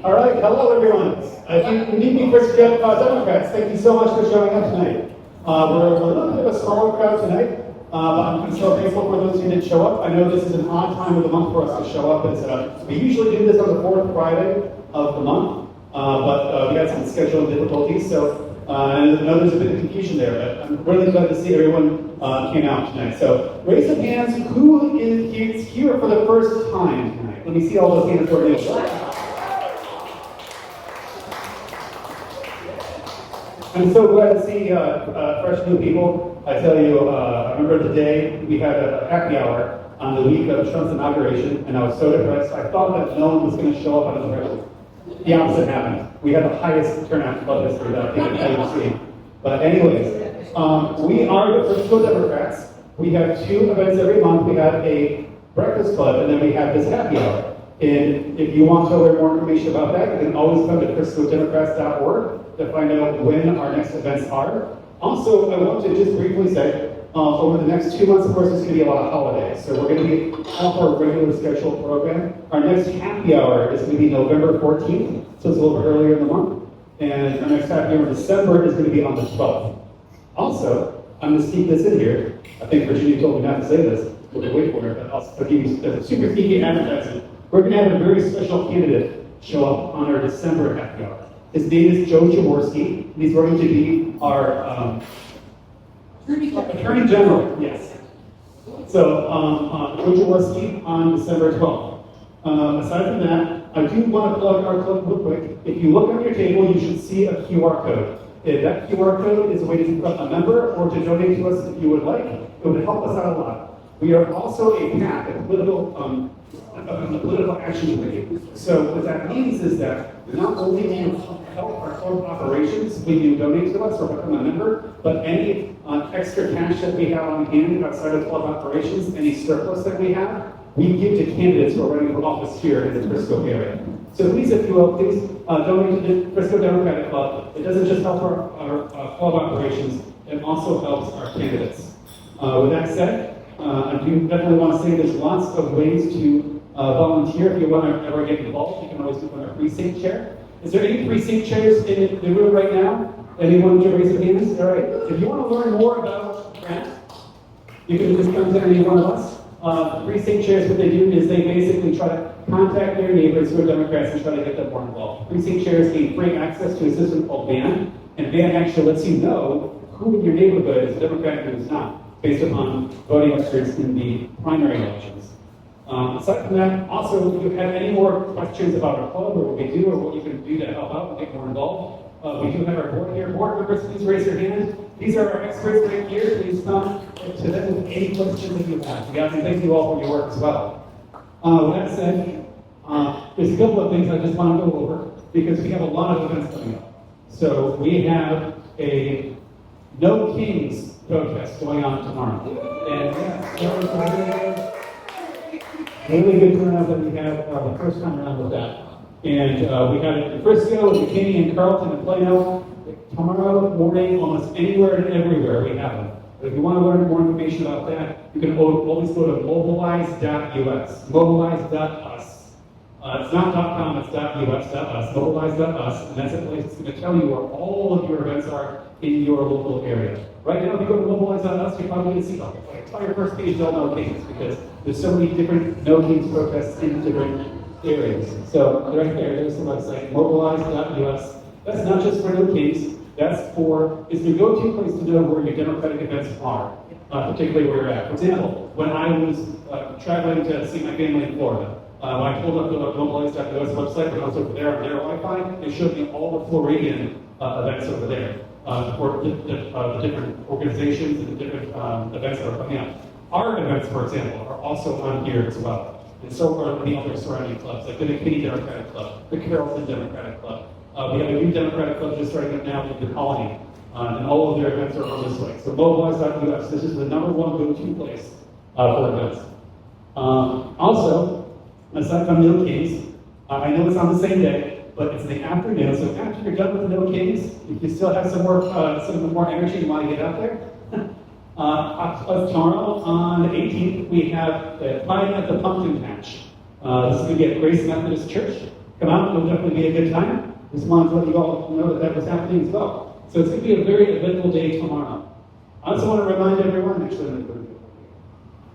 All right, hello everyone. Good evening, Frisco Democrats. Thank you so much for showing up tonight. We're a little bit of a smaller crowd tonight, but I'm so thankful for those who did show up. I know this is an odd time of the month for us to show up. We usually do this on the fourth Friday of the month, but we had some scheduling difficulties, and I know there's a bit of confusion there, but I'm really glad to see everyone came out tonight. So raise your hands, who is here for the first time tonight? Let me see all those hands for you. I'm so glad to see fresh new people. I tell you, I remember the day we had a happy hour on the week of Trump's inauguration, and I was so depressed. I thought that no one was going to show up on the threshold. The opposite happened. We had the highest turnout in club history that I think I've ever seen. But anyways, we are the Frisco Democrats. We have two events every month. We have a breakfast club, and then we have this happy hour. And if you want to learn more information about that, you can always come to friscodemocrats.org to find out when our next events are. Also, I want to just briefly say, over the next 2 months, of course, there's going to be a lot of holidays. So we're going to be off our regular scheduled program. Our next happy hour is going to be November 14th, so it's a little bit earlier in the month. And our next happy hour in December is going to be on the 12th. Also, I'm going to sneak this in here. I think Virginia told me not to say this. We'll wait for it, but I'll give you a super sneaky advertisement. We're going to have a very special candidate show up on our December happy hour. His name is Joe Jaworski, and he's going to be our Attorney General. Yes. So, Joe Jaworski on December 12th. Aside from that, I do want to plug our club real quick. If you look on your table, you should see a QR code. That QR code is a way to become a member or to donate to us if you would like. It would help us out a lot. We are also a PAC, a political action committee. So what that means is that not only do you help our club operations when you donate to us or become a member, but any extra cash that we have on hand outside of club operations, any surplus that we have, we give to candidates who are running for office here in the Frisco area. So please, if you will, please donate to the Frisco Democratic Club. It doesn't just help our club operations, it also helps our candidates. With that said, I do definitely want to say there's lots of ways to volunteer. If you want to ever get involved, you can always do on a precinct chair. Is there any precinct chairs in the room right now? Anyone to raise their hands? All right. If you want to learn more about Grant, you can just come to any one of us. Precinct chairs, what they do is they basically try to contact their neighbors who are Democrats and try to get them more involved. Precinct chairs gain free access to a system called VAN, and VAN actually lets you know who in your neighborhood is a Democrat and who's not, based upon voting records in the primary elections. Aside from that, also, if you have any more questions about our club or what we do or what you can do to help out and get more involved, we do have our board here. Board members, please raise your hand. These are our experts right here. Please come to them with any questions that you have. And thank you all for your work as well. With that said, there's a couple of things I just want to go over because we have a lot of events coming up. So we have a No Kings protest going on tomorrow. And really good turnout that we had the first time around with that. And we had it in Frisco, McKinney, and Carlton, and Plano. Tomorrow morning, almost anywhere and everywhere we have them. But if you want to learn more information about that, you can always go to mobilize.us, mobilize.us. It's not .com, it's .us, mobilize.us, and that's a place that's going to tell you where all of your events are in your local area. Right now, if you go to mobilize.us, you're probably going to see the entire first page all No Kings because there's so many different No Kings protests in different areas. So right there's the website, mobilize.us. That's not just for No Kings, it's the go-to place to know where your Democratic events are, particularly where you're at. For example, when I was traveling to see my family in Florida, when I pulled up the mobilize.us website, when I was over there on their Wi-Fi, it showed me all the Floridian events over there for the different organizations and the different events that are coming up. Our events, for example, are also on here as well. And so are the other surrounding clubs, like the McKinney Democratic Club, the Carrollton Democratic Club. We have a new Democratic Club just starting up now in the Colony, and all of their events are on this way. So mobilize.us, this is the #1 go-to place for events. Also, aside from No Kings, I know it's on the same day, but it's in the afternoon, so after you're done with the No Kings, if you still have some more energy you want to get out there, tomorrow on the 18th, we have the Pride at the Pumpkin Patch. This is going to be at Grace Methodist Church. come out. It'll definitely be a good time. Just wanted to let you all know that that was happening as well. So it's going to be a very eventful day tomorrow. I also want to remind everyone,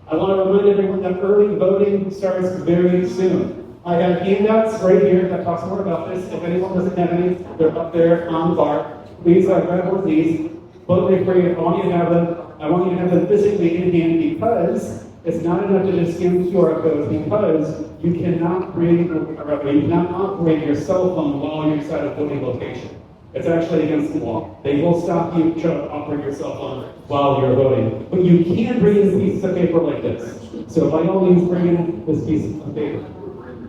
I want to remind everyone that early voting starts very soon. I have handouts right here that talks more about this. If anyone doesn't have any, they're up there on the bar. Please grab one of these. Vote day free. I want you to have them. I want you to have them physically in hand because it's not enough to just scan the QR codes, because you cannot operate your cell phone while you're inside a voting location. It's actually against the law. They will stop you trying to operate your cell phone while you're voting. But you can bring in pieces of paper like this. So by all means, bring in this piece of paper.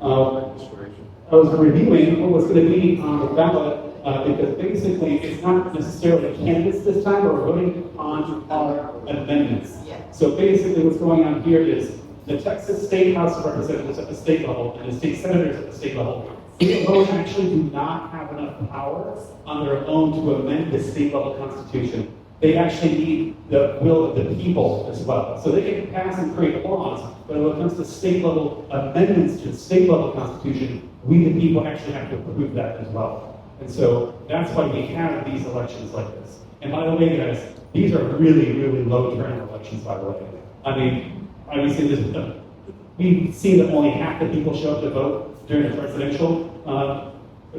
I was reviewing what was going to be on the ballot because basically it's not necessarily candidates this time, but we're voting on our amendments. So basically what's going on here is the Texas State House of Representatives at the state level and the state senators at the state level, they actually do not have enough power on their own to amend the state level constitution. They actually need the will of the people as well. So they can pass and create laws, but when it comes to state level amendments to the state level constitution, we the people actually have to approve that as well. And so that's why we have these elections like this. And by the way, guys, these are really, really low turnout elections, by the way. I mean, obviously, we've seen that only half the people show up to vote during the presidential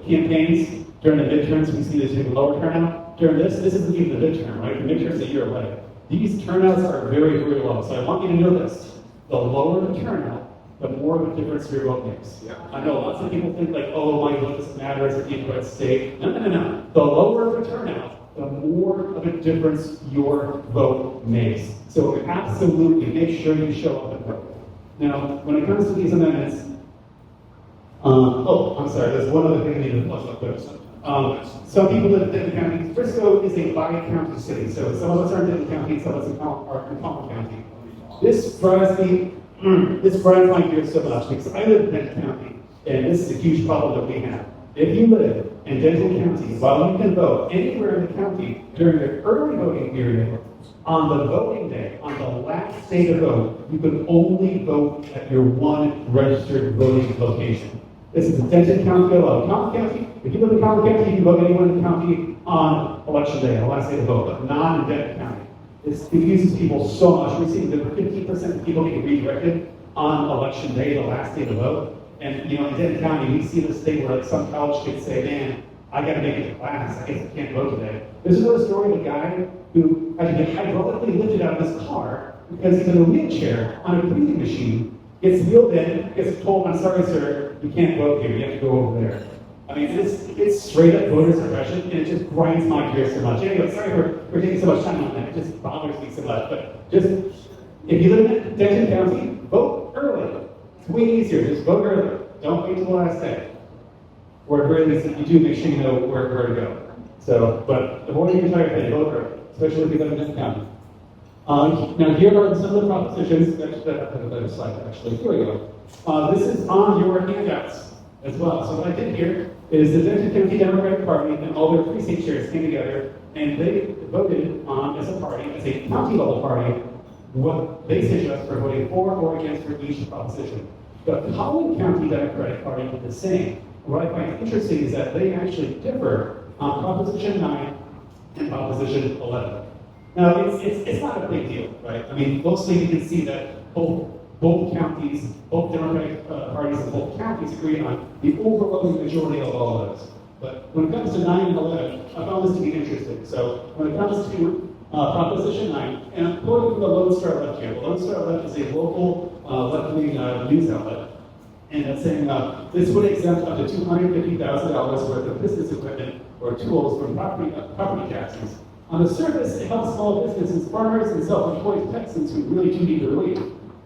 campaigns. During the midterms, we see this even lower turnout. During this isn't even the midterm, right? The midterm's a year away. These turnouts are very, very low. So I want you to know this. The lower the turnout, the more of a difference your vote makes. Yeah. I know lots of people think like, oh, my vote doesn't matter, it's a Democrat state. No. The lower the turnout, the more of a difference your vote makes. So absolutely make sure you show up and vote. Now, when it comes to these amendments, I'm sorry, there's one other thing I need to flush up there. Some people live in Denton County. Frisco is a bi-county city, so some of us are in Denton County, some of us are in Palmer County. This drives my gears so much because I live in Denton County, and this is a huge problem that we have. If you live in Denton County, while you can vote anywhere in the county during the early voting period, on the voting day, on the last day to vote, you can only vote at your one registered voting location. This is in Denton County alone. Common County, if you live in Common County, you can vote anywhere in the county on election day, the last day to vote, but not in Denton County. This confuses people so much. We're seeing that 50% of people get redirected on election day, the last day to vote. And in Denton County, we see this thing where like some college kids say, man, I gotta make it to class, I guess I can't vote today. There's another story of a guy who had to get hydraulically lifted out of his car because he's in a wheelchair on a breathing machine, gets wheeled in, gets told, I'm sorry, sir, you can't vote here, you have to go over there. I mean, it's straight up voter suppression, and it just grinds my gears so much. Anyway, sorry for taking so much time on that. It just bothers me so much. But just, if you live in Denton County, vote early. It's way easier. Just vote early. Don't wait till the last day. Or at very least, if you do, make sure you know where to go. So, but avoid the entire thing. Vote early, especially if you live in Denton County. Now, here are some of the propositions. I have a better slide, actually. Here we go. This is on your handouts as well. So what I did here is the Frisco Democratic Party and all their precinct chairs came together and they voted on, as a party, as a county level party, what they suggest for voting for or against for each proposition. The Collin County Democratic Party did the same. What I find interesting is that they actually differ on Proposition 9 and Proposition 11. Now, it's not a big deal, right? I mean, mostly you can see that both counties, both Democratic parties in both counties agree on the overwhelming majority of all of those. But when it comes to 9 and 11, I found this to be interesting. So when it comes to Proposition 9, and I'm quoting from the Lone Star Left here. The Lone Star Left is a local left-wing news outlet. And it's saying this would exempt up to $250,000 worth of business equipment or tools from property taxes. On the surface, it helps small businesses, farmers, and self-employed Texans who really do need the relief.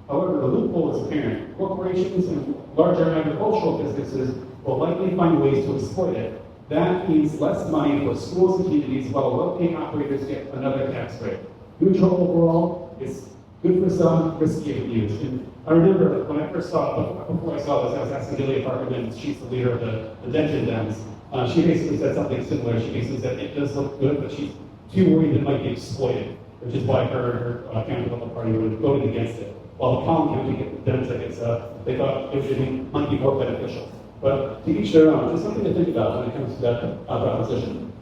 However, the loophole is apparent. Corporations and larger agricultural businesses will likely find ways to exploit it. That means less money for schools and communities while well-paying operators get another tax break. Neutral overall, it's good for some, risky if used. And I remember when I first before I saw this, I was asking Julia Parkerman, she's the leader of the Denton Dems. She basically said something similar. She basically said it does look good, but she's too worried it might be exploited, which is why her county level party voted against it. While the Collin County Dems, they thought it might be more beneficial. But to each their own, just something to think about when it comes to that proposition.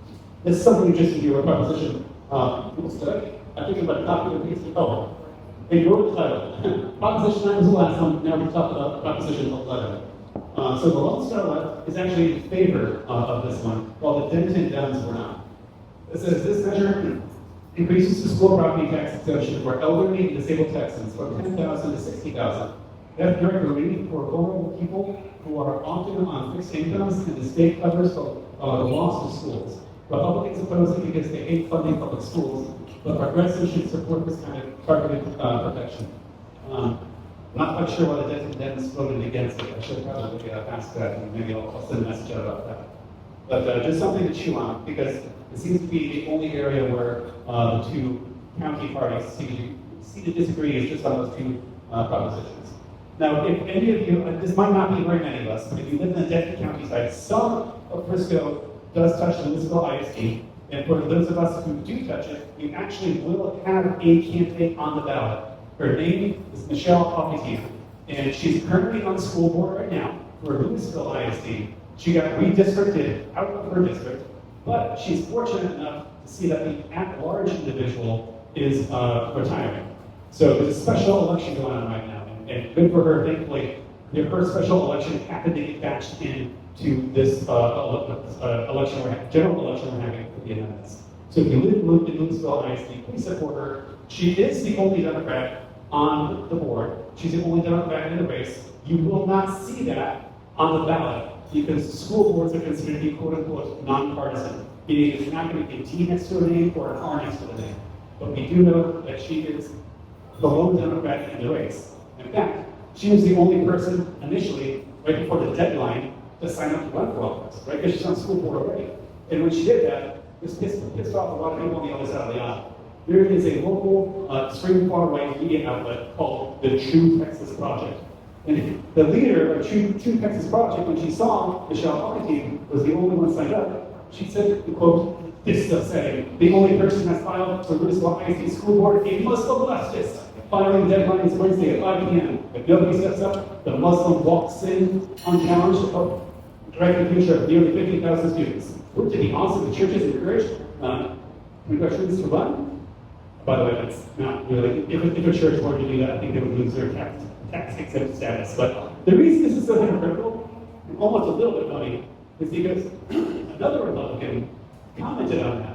This is something just to do a proposition. I think about a copy of the piece. Oh, ignore the title. Proposition 9 was the last one. Now we talk about Proposition 11. So the Lone Star Left is actually in favor of this one, while the Denton Dems were not. It says this measure increases the school property tax exemption for elderly and disabled Texans from $10,000 to $60,000. That direct relief for vulnerable people who are often on fixed incomes, and the state covers the loss of schools. Republicans oppose it because they hate funding public schools, but progressives should support this kind of targeted protection. I'm not quite sure why the Dems voted against it. I should probably ask that, and maybe I'll send a message out about that. But just something to chew on, because it seems to be the only area where the two county parties seem to disagree is just on those two propositions. Now, if any of you, this might not be very many of us, but if you live in the Denton County side, some of Frisco does touch the municipal ISD, and for those of us who do touch it, you actually will have a candidate on the ballot. Her name is Michelle Hoffman, and she's currently on the school board right now for Louisville ISD. She got redistricted out of her district, but she's fortunate enough to see that the at-large individual is retiring. So there's a special election going on right now. And good for her, thankfully, her special election happened to get batched into this general election we're having for the amendments. So if you live in Louisville ISD, please support her. She is the only Democrat on the board. She's the only Democrat in the race. You will not see that on the ballot because school boards are considered to be quote-unquote nonpartisan, meaning there's not going to be a T next to her name or an R next to the name. But we do know that she is the lone Democrat in the race. In fact, she was the only person initially, right before the deadline, to sign up to run for office, right? Because she's on school board already. And when she did that, this pissed off a lot of people on the other side of the aisle. There is a local extreme far-right media outlet called the True Texas Project. And the leader of True Texas Project, when she saw Michelle Hoffman was the only one signed up, she said, quote, "This is upsetting. The only person that's filed for Louisville ISD School Board, a Muslim leftist. Filing deadline is Wednesday at 5 p.m. If nobody steps up, the Muslim walks in unchallenged to direct the future of nearly 50,000 students. Wouldn't it be awesome if churches encouraged students to run?" By the way, that's not really, if a church were to do that, I think they would lose their tax exempt status. But the reason this is so hypocritical, and almost a little bit funny, is because another Republican commented on that.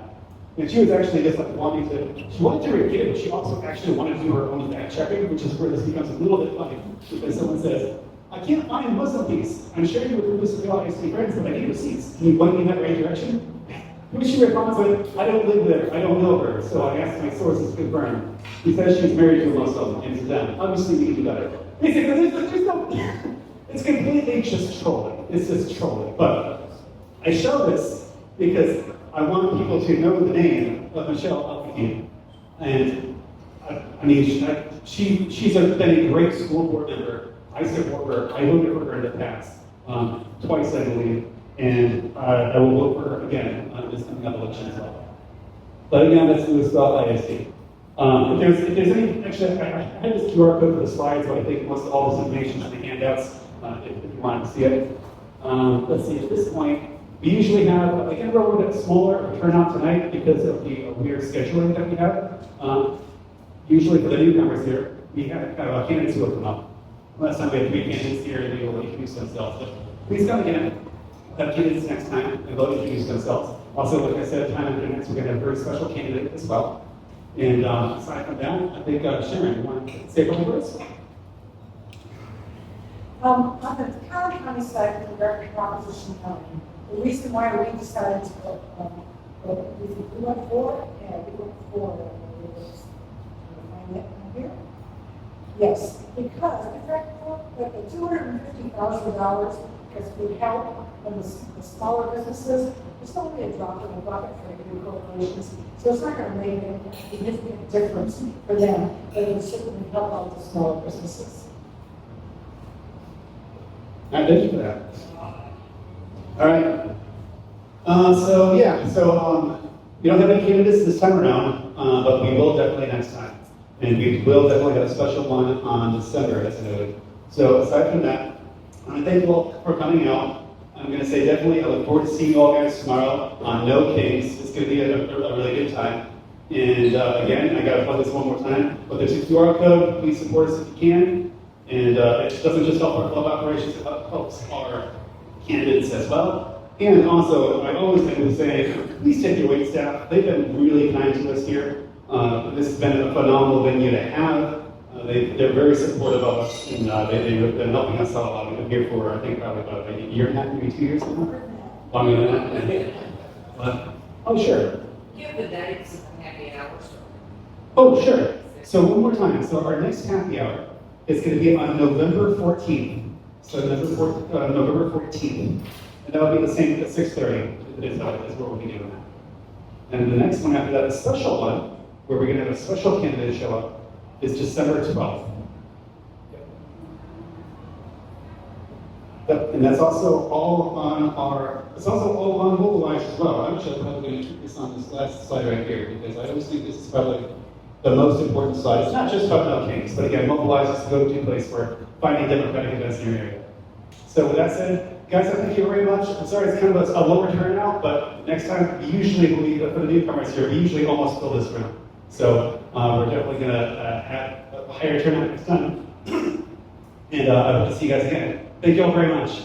And she was actually just like she wanted to repeat it, but she also actually wanted to do her own fact checking, which is where this becomes a little bit funny. Because someone says, "I can't find Muslim peace. I'm sharing with Louisville ISD friends that I need receipts. Can you point me in that right direction?" Who she responds with, "I don't live there, I don't know her, so I asked my sources to confirm." He says she's married to a Muslim, and to them, obviously we can do better. Basically, there's no, it's completely just trolling. It's just trolling. But I show this because I want people to know the name of Michelle Hoffman. And I mean, she's been a great school board member. I support her. I voted for her in the past, twice I believe. And I will vote for her again on this coming up election as well. But again, that's Louisville ISD. If there's any, actually, I had this QR code for the slides, but I think most of all this information is in the handouts, if you want to see it. Let's see, at this point, we usually have, again, we're a little bit smaller turnout tonight because of the weird scheduling that we have. Usually for the newcomers here, we have kind of candidates who will come up. Last time we had 3 candidates here and they will introduce themselves. But please come again. Have candidates next time and they'll introduce themselves. Also, like I said, time after next, we're going to have a very special candidate as well. And aside from that, I think Sharon, you want to say a couple words? On the Collin County side of the record Proposition 9, the reason why we decided to we went for, here. Yes, because the fact that the $250,000 that would help the smaller businesses, it's only a drop in the bucket for big corporations. So it's not going to make a significant difference for them, but it will certainly help out the smaller businesses. Thank you for that. All right. We don't have any candidates this time around, but we will definitely next time. And we will definitely have a special one on December, as noted. So aside from that, I want to thank you all for coming out. I'm going to say definitely, I look forward to seeing you all guys tomorrow on No Kings. It's going to be a really good time. And again, I got to plug this one more time, but there's a QR code. Please support us if you can. And it doesn't just help our club operations, it helps our candidates as well. And also, I always end with saying, please take your wait staff. They've been really kind to us here. This has been a phenomenal venue to have. They're very supportive of us, and they've been helping us out a lot. We've been here for, I think, probably about a year and a half, maybe 2 years now. Longer than that. But, oh, sure. Give the dates and happy hours. Oh, sure. So one more time. So our next happy hour is going to be on November 14th. So November 14th. And that'll be the same at 6:30 is where we'll be doing that. And the next one after that, a special one, where we're going to have a special candidate show up, is December 12th. Yep. And that's also all on Mobilize as well. I'm actually probably going to keep this on this last slide right here, because I always think this is probably the most important slide. It's not just about No Kings, but again, Mobilize is the go-to place for finding democratic events in your area. So with that said, guys, I thank you very much. I'm sorry it's kind of a lower turnout, but next time, usually for the newcomers here, we usually almost fill this room. So we're definitely going to have a higher turnout next time. And I hope to see you guys again. Thank you all very much.